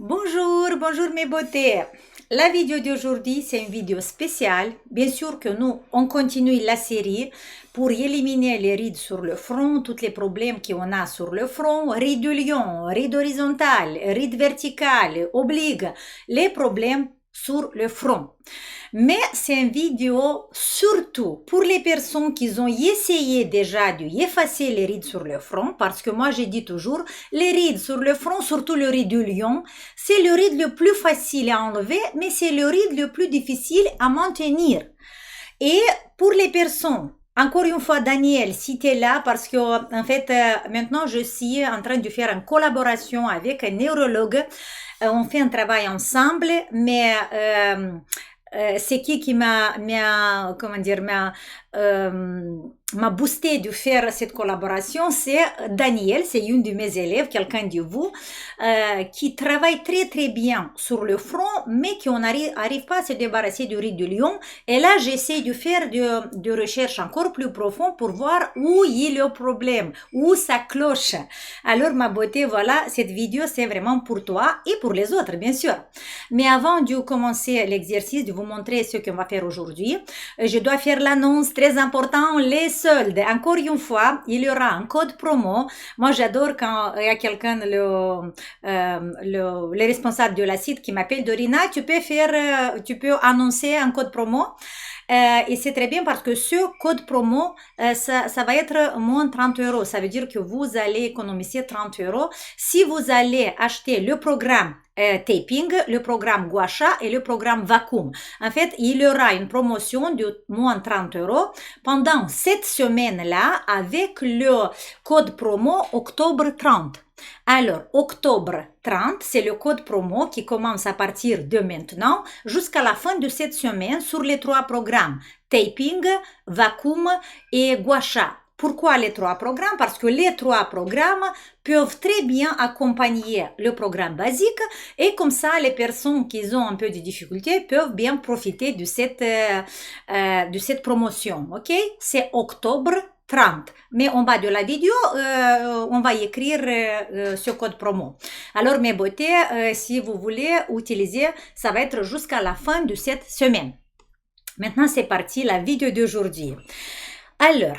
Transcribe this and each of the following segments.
Bonjour mes beautés. La vidéo d'aujourd'hui, c'est une vidéo spéciale. Bien sûr que nous, on continue la série pour éliminer les rides sur le front, tous les problèmes qu'on a sur le front, rides de lion, rides horizontales, rides verticales, obliques, les problèmes sur le front. Mais c'est une vidéo surtout pour les personnes qui ont essayé déjà d'effacer les rides sur le front, parce que moi j'ai dit toujours, les rides sur le front, surtout le ride du lion, c'est le ride le plus facile à enlever, mais c'est le ride le plus difficile à maintenir. Et pour les personnes, encore une fois, Daniel, si tu es là, parce que en fait, maintenant, je suis en train de faire une collaboration avec un neurologue. On fait un travail ensemble, mais c'est qui m'a boosté de faire cette collaboration, c'est Daniel, c'est une de mes élèves, quelqu'un de vous, qui travaille très bien sur le front, mais qui n'arrive pas à se débarrasser du ride de lion. Et là, j'essaie de faire de recherches encore plus profondes pour voir où il est le problème, où ça cloche. Alors, ma beauté, voilà, cette vidéo, c'est vraiment pour toi et pour les autres, bien sûr. Mais avant de commencer l'exercice, de vous montrer ce qu'on va faire aujourd'hui, je dois faire l'annonce très importante, les soldes. Encore une fois, il y aura un code promo. Moi, j'adore quand il y a quelqu'un, le responsable de la site qui m'appelle Dorina, tu peux annoncer un code promo. Et c'est très bien parce que ce code promo, ça va être moins 30 euros. Ça veut dire que vous allez économiser 30 euros si vous allez acheter le programme taping, le programme Gua Sha et le programme Vacuum. En fait, il y aura une promotion de moins 30 euros pendant cette semaine-là avec le code promo octobre 30. Alors, octobre 30, c'est le code promo qui commence à partir de maintenant jusqu'à la fin de cette semaine sur les 3 programmes Taping, Vacuum et Gua Sha. Pourquoi les 3 programmes? Parce que les 3 programmes peuvent très bien accompagner le programme basique et comme ça, les personnes qui ont un peu de difficultés peuvent bien profiter de cette promotion. Ok? C'est octobre 30. Mais en bas de la vidéo, on va écrire ce code promo. Alors, mes beautés, si vous voulez utiliser, ça va être jusqu'à la fin de cette semaine. Maintenant, c'est parti, la vidéo d'aujourd'hui. Alors,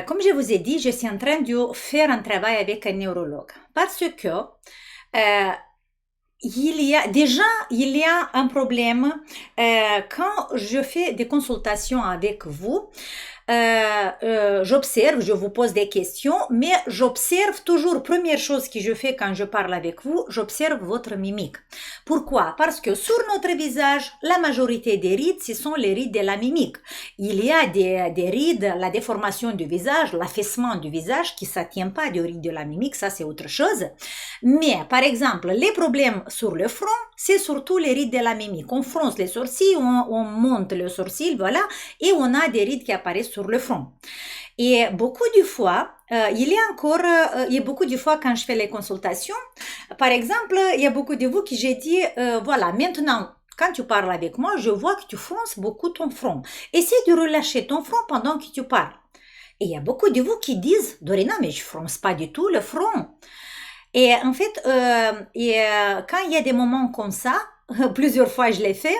comme je vous ai dit, je suis en train de faire un travail avec un neurologue parce que il y a un problème quand je fais des consultations avec vous. J'observe, je vous pose des questions, mais j'observe toujours, première chose que je fais quand je parle avec vous, j'observe votre mimique. Pourquoi? Parce que sur notre visage, la majorité des rides, ce sont les rides de la mimique. Il y a des rides, la déformation du visage, l'affaissement du visage qui ne tient pas du ride de la mimique, ça c'est autre chose. Mais, par exemple, les problèmes sur le front, c'est surtout les rides de la mimique. On fronce les sourcils, on monte le sourcil, voilà, et on a des rides qui apparaissent sur le front. Et beaucoup de fois, il y a beaucoup de fois quand je fais les consultations, par exemple, il y a beaucoup de vous qui j'ai dit, voilà, maintenant, quand tu parles avec moi, je vois que tu fronces beaucoup ton front. Essaie de relâcher ton front pendant que tu parles. Et il y a beaucoup de vous qui disent, Dorina, mais je fronce pas du tout le front. Et en fait, quand il y a des moments comme ça, plusieurs fois je l'ai fait,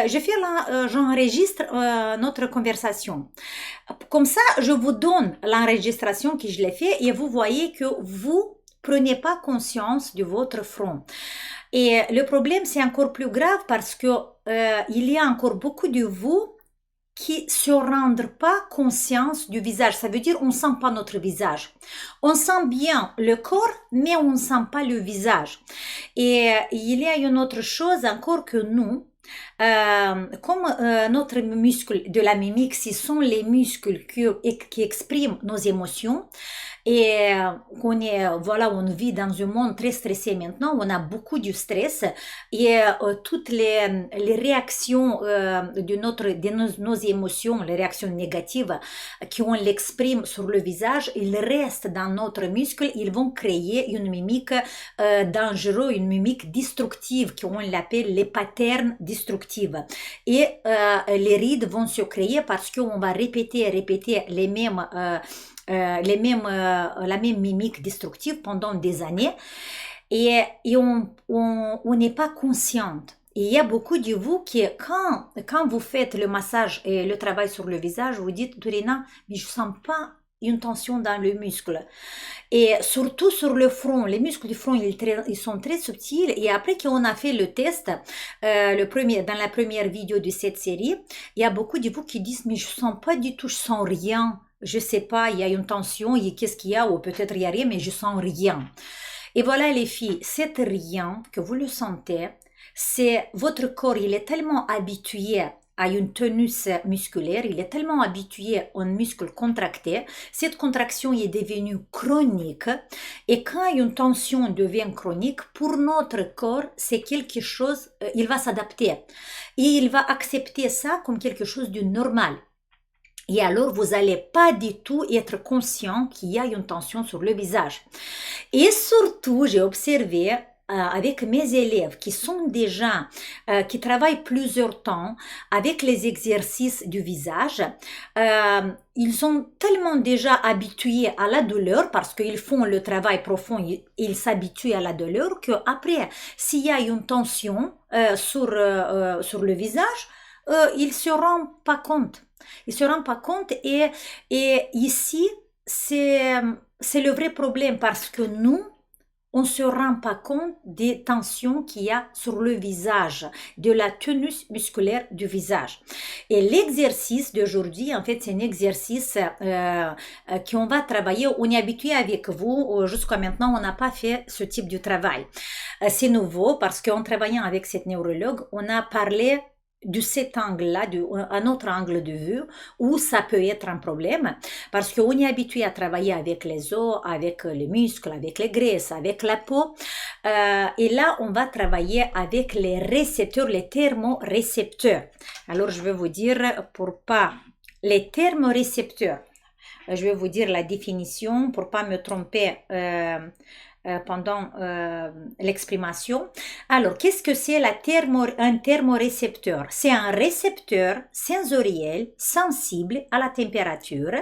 j'enregistre notre conversation. Comme ça, je vous donne l'enregistration que je l'ai fait et vous voyez que vous prenez pas conscience de votre front. Et le problème, c'est encore plus grave parce que il y a encore beaucoup de vous qui se rendent pas conscience du visage. Ça veut dire on sent pas notre visage. On sent bien le corps, mais on sent pas le visage. Et il y a une autre chose encore que nous, comme notre muscle de la mimique, ce sont les muscles qui expriment nos émotions. Et voilà, on vit dans un monde très stressé maintenant, on a beaucoup de stress et toutes les réactions de nos émotions, les réactions négatives qu'on l'exprime sur le visage, ils restent dans notre muscle, ils vont créer une mimique dangereuse, une mimique destructive qu'on l'appelle les patterns destructifs. Et les rides vont se créer parce qu'on va répéter la même mimique destructive pendant des années. et on n'est pas consciente. Et il y a beaucoup de vous qui, quand vous faites le massage et le travail sur le visage, vous dites, Dorina, mais je sens pas une tension dans le muscle. Et surtout sur le front, les muscles du front, ils sont très subtils. Et après qu'on a fait le test, dans la première vidéo de cette série, il y a beaucoup de vous qui disent, mais je sens pas du tout, je sens rien. Je sais pas, il y a une tension, qu'est-ce qu'il y a, ou peut-être il y a rien, mais je sens rien. Et voilà les filles, c'est rien que vous le sentez, c'est votre corps, il est tellement habitué à une tonus musculaire, il est tellement habitué aux muscles contractés, cette contraction est devenue chronique et quand une tension devient chronique, pour notre corps, c'est quelque chose, il va s'adapter et il va accepter ça comme quelque chose de normal. Et alors, vous n'allez pas du tout être conscient qu'il y a une tension sur le visage. Et surtout, j'ai observé avec mes élèves qui sont déjà, qui travaillent plusieurs temps avec les exercices du visage, ils sont tellement déjà habitués à la douleur parce qu'ils font le travail profond, ils s'habituent à la douleur qu'après, s'il y a une tension sur le visage, ils ne se rendent pas compte. Ils ne se rendent pas compte et ici, c'est le vrai problème parce que nous, on ne se rend pas compte des tensions qu'il y a sur le visage, de la tonus musculaire du visage. Et l'exercice d'aujourd'hui, en fait, c'est un exercice qu'on va travailler. On est habitué avec vous. Jusqu'à maintenant, on n'a pas fait ce type de travail. C'est nouveau parce qu'en travaillant avec cette neurologue, on a parlé de cet angle-là, un autre angle de vue, où ça peut être un problème, parce qu'on est habitué à travailler avec les os, avec les muscles, avec les graisses, avec la peau, et là, on va travailler avec les récepteurs, les thermorécepteurs. Alors, je vais vous dire, pour pas, les thermorécepteurs, je vais vous dire la définition, pour pas me tromper, pendant l'exprimation. Alors, qu'est-ce que c'est un thermorécepteur? C'est un récepteur sensoriel sensible à la température.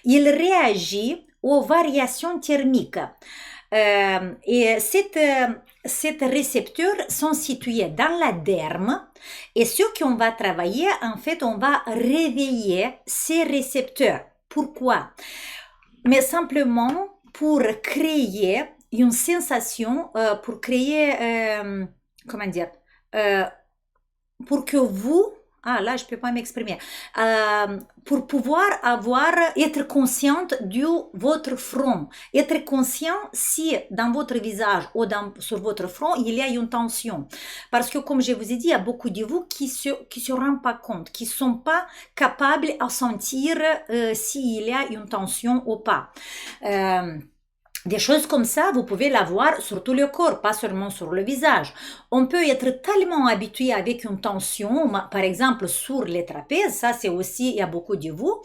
Il réagit aux variations thermiques. Et ces récepteurs sont situés dans la derme et ce qu'on va travailler, en fait, on va réveiller ces récepteurs. Pourquoi? Mais simplement pour créer une sensation, pour créer, comment dire, pour que vous, là je peux pas m'exprimer, pour pouvoir être consciente de votre front, être conscient si dans votre visage ou sur votre front il y a une tension, parce que comme je vous ai dit, il y a beaucoup de vous qui se rendent pas compte, qui sont pas capables à sentir s'il y a une tension ou pas. Des choses comme ça, vous pouvez l'avoir sur tout le corps, pas seulement sur le visage. On peut être tellement habitué avec une tension, par exemple sur les trapèzes, ça c'est aussi, il y a beaucoup de vous,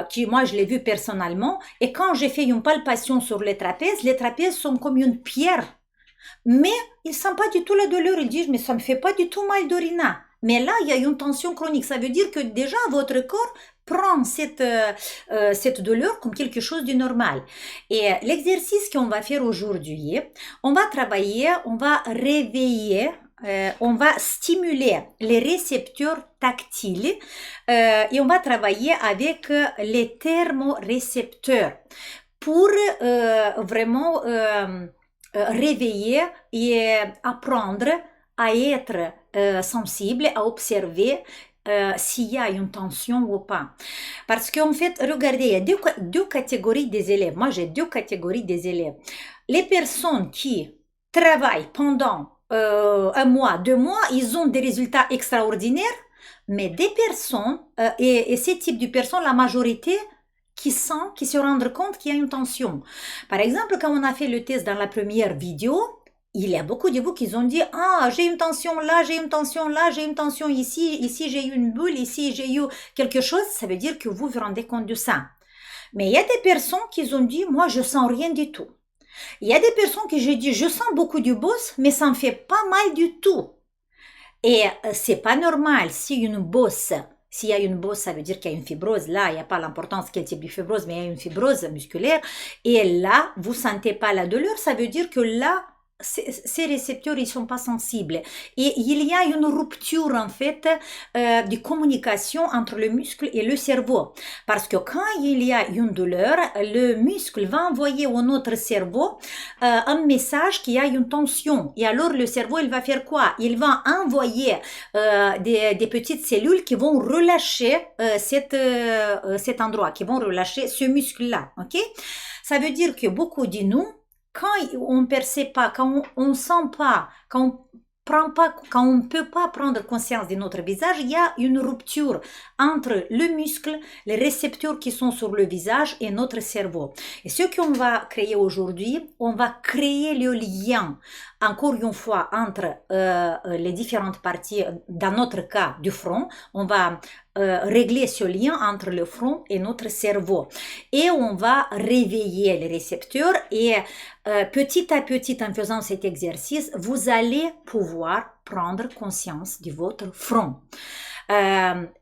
qui moi je l'ai vu personnellement, et quand j'ai fait une palpation sur les trapèzes sont comme une pierre. Mais ils ne sentent pas du tout la douleur, ils disent, mais ça ne me fait pas du tout mal, Dorina. Mais là, il y a une tension chronique. Ça veut dire que déjà, votre corps prend cette douleur comme quelque chose de normal. Et l'exercice qu'on va faire aujourd'hui, on va travailler, on va réveiller, on va stimuler les récepteurs tactiles et on va travailler avec les thermorécepteurs pour vraiment réveiller et apprendre à être sensible, à observer s'il y a une tension ou pas. Parce qu'en fait, regardez, il y a deux catégories des élèves. Moi, j'ai deux catégories des élèves. Les personnes qui travaillent pendant un mois, 2 mois, ils ont des résultats extraordinaires, mais des personnes, et ces types de personnes, la majorité, qui se rendent compte qu'il y a une tension. Par exemple, quand on a fait le test dans la première vidéo, il y a beaucoup de vous qui ont dit « Ah, j'ai une tension là, j'ai une tension là, j'ai une tension ici, ici j'ai eu une bulle, ici j'ai eu quelque chose. » Ça veut dire que vous vous rendez compte de ça. Mais il y a des personnes qui ont dit « Moi, je sens rien du tout. » Il y a des personnes qui ont dit « Je sens beaucoup de bosse, mais ça me fait pas mal du tout. » Et c'est pas normal si une bosse, s'il y a une bosse, ça veut dire qu'il y a une fibrose. Là, il n'y a pas l'importance quel type de fibrose, mais il y a une fibrose musculaire. Et là, vous sentez pas la douleur, ça veut dire que là, ces récepteurs, ils sont pas sensibles. Et il y a une rupture, en fait, de communication entre le muscle et le cerveau. Parce que quand il y a une douleur, le muscle va envoyer au notre cerveau un message qu'il y a une tension. Et alors, le cerveau, il va faire quoi? Il va envoyer des petites cellules qui vont relâcher cet endroit, qui vont relâcher ce muscle-là. Ok? Ça veut dire que beaucoup de nous, quand on ne perçoit pas, quand on ne sent pas, quand on prend pas, quand on ne peut pas prendre conscience de notre visage, il y a une rupture entre le muscle, les récepteurs qui sont sur le visage et notre cerveau. Et ce qu'on va créer aujourd'hui, on va créer le lien, encore une fois, entre les différentes parties, dans notre cas, du front. On va régler ce lien entre le front et notre cerveau. Et on va réveiller les récepteurs et petit à petit, en faisant cet exercice, vous allez pouvoir prendre conscience de votre front.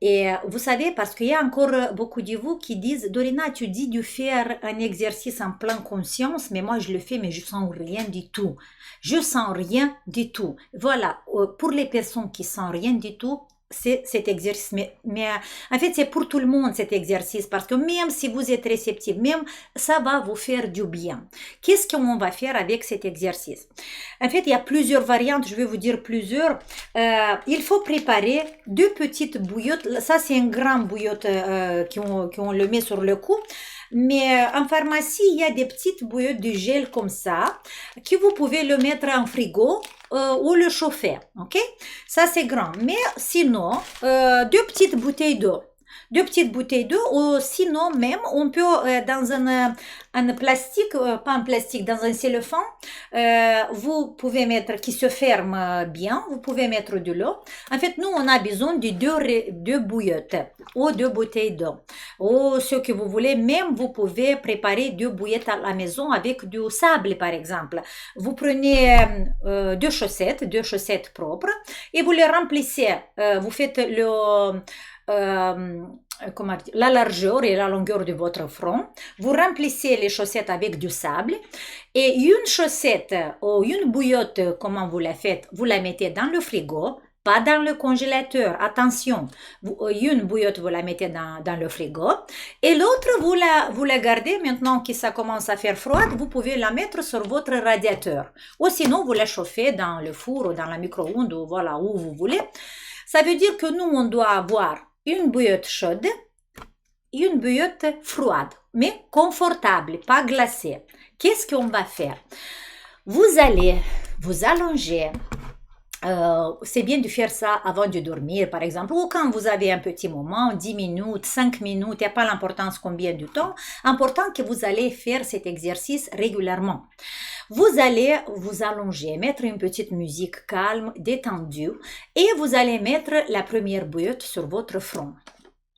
Et vous savez, parce qu'il y a encore beaucoup de vous qui disent, Dorina, tu dis de faire un exercice en pleine conscience, mais moi je le fais, mais je sens rien du tout. Je sens rien du tout. Voilà, pour les personnes qui sentent rien du tout, c'est cet exercice. Mais en fait, c'est pour tout le monde cet exercice, parce que même si vous êtes réceptif, même ça va vous faire du bien. Qu'est-ce qu'on va faire avec cet exercice? En fait, il y a plusieurs variantes, je vais vous dire plusieurs. Il faut préparer 2 petites bouillottes. Ça, c'est une grande bouillotte qu'on le met sur le cou. Mais en pharmacie, il y a des petites bouillottes de gel comme ça, que vous pouvez le mettre en frigo ou le chauffer, ok? Ça, c'est grand. Mais sinon, 2 petites bouteilles d'eau. 2 petites bouteilles d'eau, ou sinon même, on peut dans un plastique, pas un plastique, dans un cellophane, vous pouvez mettre, qui se ferme bien, vous pouvez mettre de l'eau. En fait, nous, on a besoin de 2 bouillottes ou 2 bouteilles d'eau. Ou ce que vous voulez, même vous pouvez préparer 2 bouillottes à la maison avec du sable, par exemple. Vous prenez 2 chaussettes propres, et vous les remplissez. Vous faites la largeur et la longueur de votre front. Vous remplissez les chaussettes avec du sable, et une chaussette ou une bouillotte, comment vous la faites, vous la mettez dans le frigo, pas dans le congélateur. Attention, une bouillotte, vous la mettez dans le frigo, et l'autre, vous la gardez. Maintenant que ça commence à faire froid, vous pouvez la mettre sur votre radiateur. Ou sinon, vous la chauffez dans le four ou dans la micro-ondes, ou voilà, où vous voulez. Ça veut dire que nous, on doit avoir une bouillotte chaude, une bouillotte froide, mais confortable, pas glacée. Qu'est-ce qu'on va faire? Vous allez vous allonger. C'est bien de faire ça avant de dormir, par exemple, ou quand vous avez un petit moment, 10 minutes, 5 minutes, il n'y a pas l'importance combien de temps, important que vous allez faire cet exercice régulièrement. Vous allez vous allonger, mettre une petite musique calme, détendue, et vous allez mettre la première bouillotte sur votre front.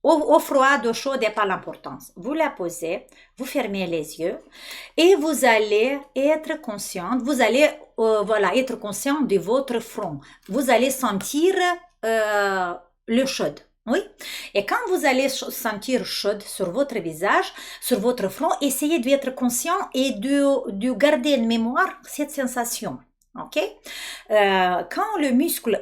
Au froid, au chaud, il n'y a pas l'importance. Vous la posez, vous fermez les yeux, et vous allez être consciente, vous allez être conscient de votre front. Vous allez sentir le chaud. Oui. Et quand vous allez sentir chaud sur votre visage, sur votre front, essayez d'être conscient et de garder en mémoire cette sensation. Ok? Quand le muscle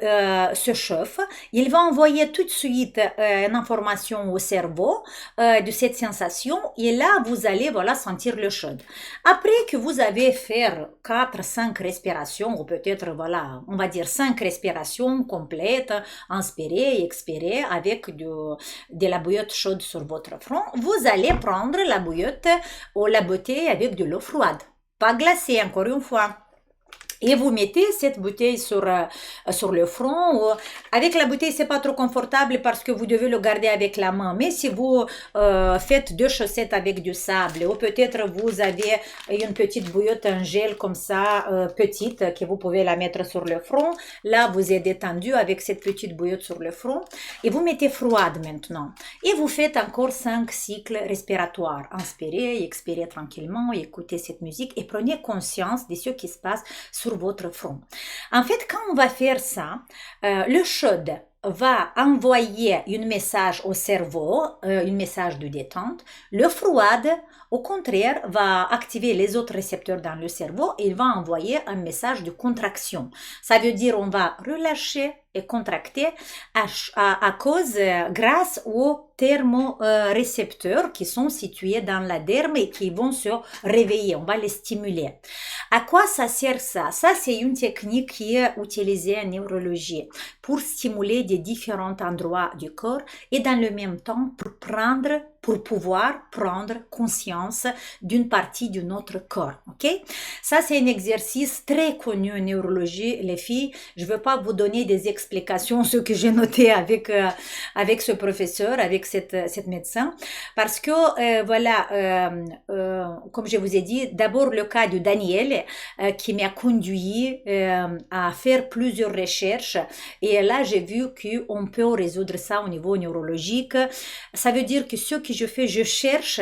se chauffe, il va envoyer tout de suite une information au cerveau de cette sensation, et là vous allez sentir le chaud. Après que vous avez fait 4-5 respirations, ou peut-être on va dire 5 respirations complètes, inspirer, expirer avec de la bouillotte chaude sur votre front, vous allez prendre la bouillotte ou la bouteille avec de l'eau froide, pas glacée, encore une fois. Et vous mettez cette bouteille sur le front. Avec la bouteille, c'est pas trop confortable parce que vous devez le garder avec la main. Mais si vous faites 2 chaussettes avec du sable, ou peut-être vous avez une petite bouillotte en gel comme ça, petite, que vous pouvez la mettre sur le front. Là, vous êtes détendu avec cette petite bouillotte sur le front. Et vous mettez froide maintenant. Et vous faites encore 5 cycles respiratoires. Inspirez, expirez tranquillement, écoutez cette musique et prenez conscience de ce qui se passe sur votre front. En fait, quand on va faire ça, le chaud va envoyer un message au cerveau, un message de détente. Le froid, au contraire, va activer les autres récepteurs dans le cerveau et il va envoyer un message de contraction. Ça veut dire on va relâcher et contracter à cause, grâce aux thermorécepteurs qui sont situés dans la derme et qui vont se réveiller. On va les stimuler. À quoi ça sert ça? Ça, c'est une technique qui est utilisée en neurologie pour stimuler des différents endroits du corps et dans le même temps pour pouvoir prendre conscience d'une partie de notre corps. Ok? Ça, c'est un exercice très connu en neurologie, les filles. Je ne veux pas vous donner des explications, ce que j'ai noté avec ce professeur, avec cette médecin, parce que, comme je vous ai dit, d'abord le cas de Daniel, qui m'a conduit à faire plusieurs recherches. Et là, j'ai vu qu'on peut résoudre ça au niveau neurologique. Ça veut dire que ce que je fais, je cherche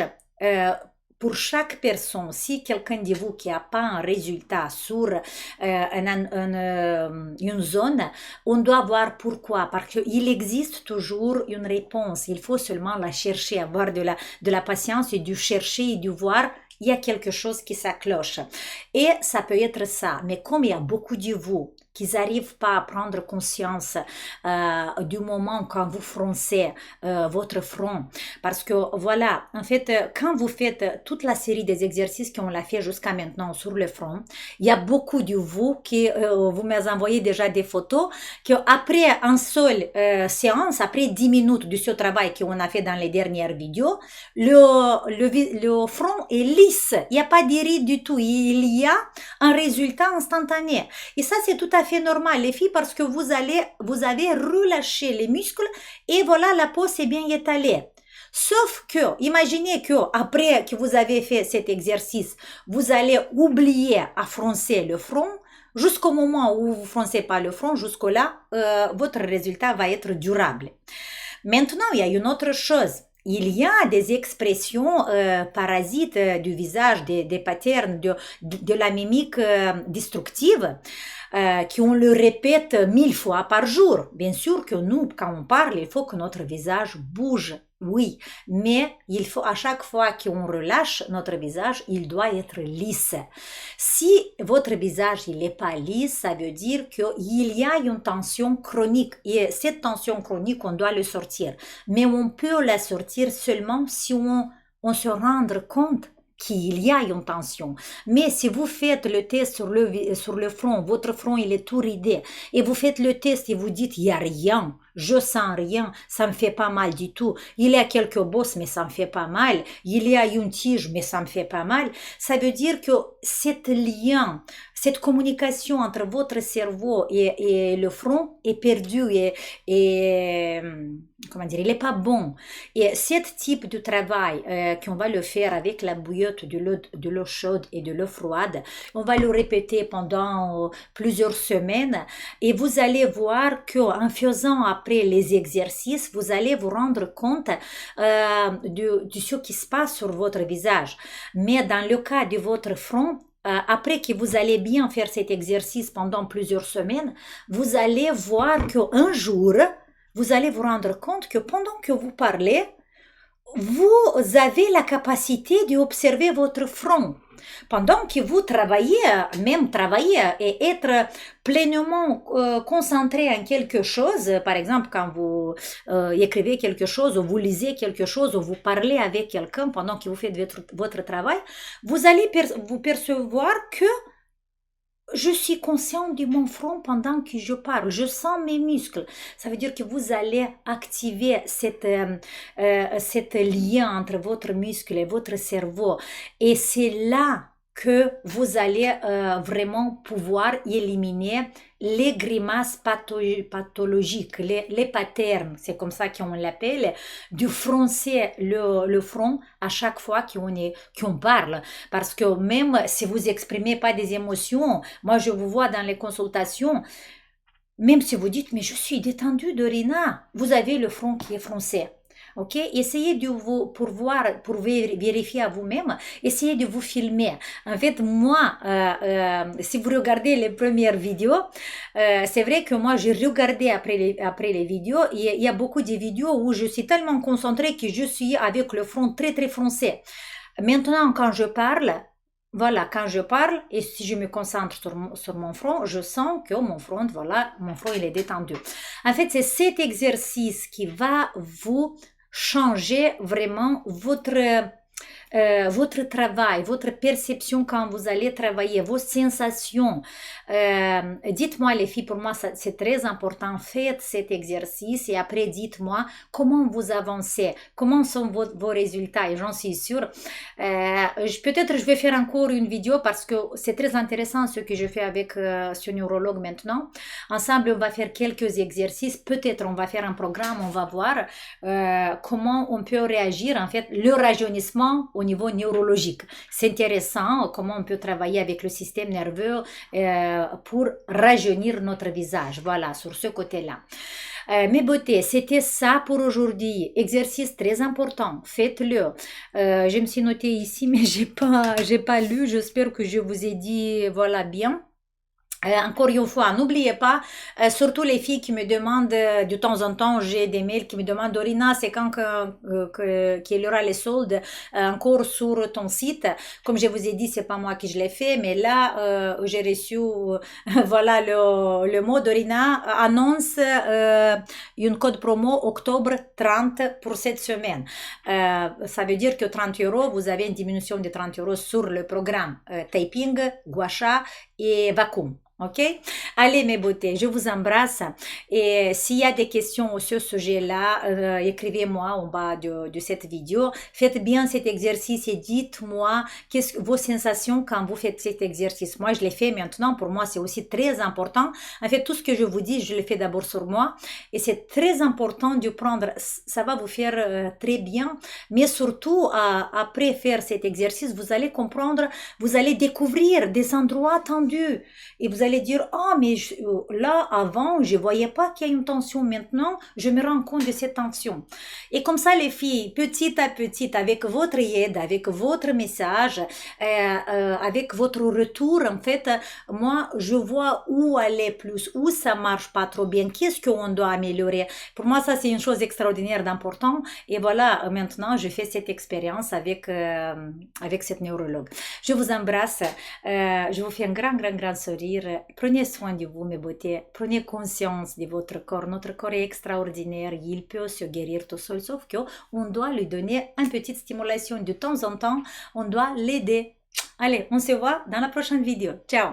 pour chaque personne, si quelqu'un de vous qui n'a pas un résultat sur une zone, on doit voir pourquoi. Parce qu'il existe toujours une réponse. Il faut seulement la chercher, avoir de la patience et du chercher et du voir. Il y a quelque chose qui s'accroche. Et ça peut être ça. Mais comme il y a beaucoup de vous qui n'arrivent pas à prendre conscience du moment quand vous froncez votre front. Parce que voilà, en fait, quand vous faites toute la série des exercices qu'on a fait jusqu'à maintenant sur le front, il y a beaucoup de vous qui, vous m'avez envoyé déjà des photos, qu'après un seul séance, après 10 minutes de ce travail qu'on a fait dans les dernières vidéos, le front est lisse. Il n'y a pas d'irrite du tout. Il y a un résultat instantané. Et ça, c'est tout à fait normal, les filles, parce que vous avez relâché les muscles et voilà, la peau s'est bien étalée. Sauf que, imaginez que après que vous avez fait cet exercice, vous allez oublier à froncer le front. Jusqu'au moment où vous ne froncez pas le front, jusqu'au-là, votre résultat va être durable. Maintenant, il y a une autre chose. Il y a des expressions parasites du visage, des patterns de la mimique destructive qu'on le répète 1000 fois par jour. Bien sûr que nous, quand on parle, il faut que notre visage bouge. Oui, mais il faut à chaque fois qu'on relâche notre visage, il doit être lisse. Si votre visage il n'est pas lisse, ça veut dire qu'il y a une tension chronique et cette tension chronique, on doit le sortir. Mais on peut la sortir seulement si on se rend compte qu'il y a une tension. Mais si vous faites le test sur le front, votre front il est tout ridé, et vous faites le test et vous dites il n'y a rien, je sens rien, ça me fait pas mal du tout, il y a quelques bosses mais ça me fait pas mal, il y a une tige mais ça me fait pas mal, ça veut dire que cet lien, cette communication entre votre cerveau et le front est perdu et comment dire, il n'est pas bon. Et ce type de travail qu'on va le faire avec la bouillotte de l'eau chaude et de l'eau froide, on va le répéter pendant plusieurs semaines et vous allez voir qu'en faisant après les exercices, vous allez vous rendre compte de ce qui se passe sur votre visage. Mais dans le cas de votre front, après que vous allez bien faire cet exercice pendant plusieurs semaines, vous allez voir qu'un jour, vous allez vous rendre compte que pendant que vous parlez, vous avez la capacité d'observer votre front. Pendant que vous travaillez, même travailler et être pleinement concentré en quelque chose, par exemple quand vous écrivez quelque chose ou vous lisez quelque chose ou vous parlez avec quelqu'un pendant que vous faites votre travail, vous allez vous percevoir que je suis consciente de mon front pendant que je parle. Je sens mes muscles. Ça veut dire que vous allez activer cet lien entre votre muscle et votre cerveau. Et c'est là que vous allez vraiment pouvoir éliminer les grimaces pathologiques, les patterns, c'est comme ça qu'on l'appelle, du froncer le front à chaque fois qu'on parle. Parce que même si vous exprimez pas des émotions, moi je vous vois dans les consultations, même si vous dites, mais je suis détendue, Dorina, vous avez le front qui est froncé. ok? Essayez de vous, pour vérifier à vous-même, essayez de vous filmer. En fait, moi, si vous regardez les premières vidéos, c'est vrai que moi, j'ai regardé après les vidéos, il y a beaucoup de vidéos où je suis tellement concentrée que je suis avec le front très, très foncé. Maintenant, quand je parle, voilà, quand je parle et si je me concentre sur mon front, je sens que mon front, voilà, mon front, il est détendu. En fait, c'est cet exercice qui va vous changer vraiment votre travail, votre perception quand vous allez travailler, vos sensations. Dites-moi les filles, pour moi c'est très important, faites cet exercice et après dites-moi comment vous avancez, comment sont vos résultats et j'en suis sûre. Peut-être je vais faire encore une vidéo parce que c'est très intéressant ce que je fais avec ce neurologue maintenant. Ensemble, on va faire quelques exercices, peut-être on va faire un programme, on va voir comment on peut réagir, en fait, le rajeunissement au niveau neurologique. C'est intéressant comment on peut travailler avec le système nerveux pour rajeunir notre visage. Voilà, sur ce côté-là. Mes beautés, c'était ça pour aujourd'hui. Exercice très important, faites-le. Je me suis notée ici, mais j'ai pas lu. J'espère que je vous ai dit, voilà, bien. Encore une fois, n'oubliez pas, surtout les filles qui me demandent de temps en temps, j'ai des mails qui me demandent, Dorina, c'est quand qu'il y aura les soldes encore sur ton site. Comme je vous ai dit, c'est pas moi qui je l'ai fait, mais là, j'ai reçu, voilà, le mot Dorina annonce une code promo octobre 30 pour cette semaine. Ça veut dire que 30 euros, vous avez une diminution de 30 euros sur le programme Typing, Gua Sha et Vacuum. Ok? Allez mes beautés, je vous embrasse et s'il y a des questions sur ce sujet-là, écrivez-moi en bas de cette vidéo. Faites bien cet exercice et dites-moi vos sensations quand vous faites cet exercice. Moi, je l'ai fait maintenant. Pour moi, c'est aussi très important. En fait, tout ce que je vous dis, je le fais d'abord sur moi et c'est très important de prendre. Ça va vous faire très bien, mais surtout après faire cet exercice, vous allez comprendre, vous allez découvrir des endroits tendus. Et vous allez dire, oh, mais là, avant, je voyais pas qu'il y a une tension. Maintenant, je me rends compte de cette tension. Et comme ça, les filles, petit à petit, avec votre aide, avec votre message, avec votre retour, en fait, moi, je vois où aller plus, où ça marche pas trop bien, qu'est-ce qu'on doit améliorer. Pour moi, ça, c'est une chose extraordinaire d'important. Et voilà, maintenant, je fais cette expérience avec cette neurologue. Je vous embrasse. Je vous fais un grand sourire. Prenez soin de vous, mes beautés. Prenez conscience de votre corps. Notre corps est extraordinaire. Il peut se guérir tout seul, sauf qu'on doit lui donner une petite stimulation de temps en temps. On doit l'aider. Allez, on se voit dans la prochaine vidéo. Ciao!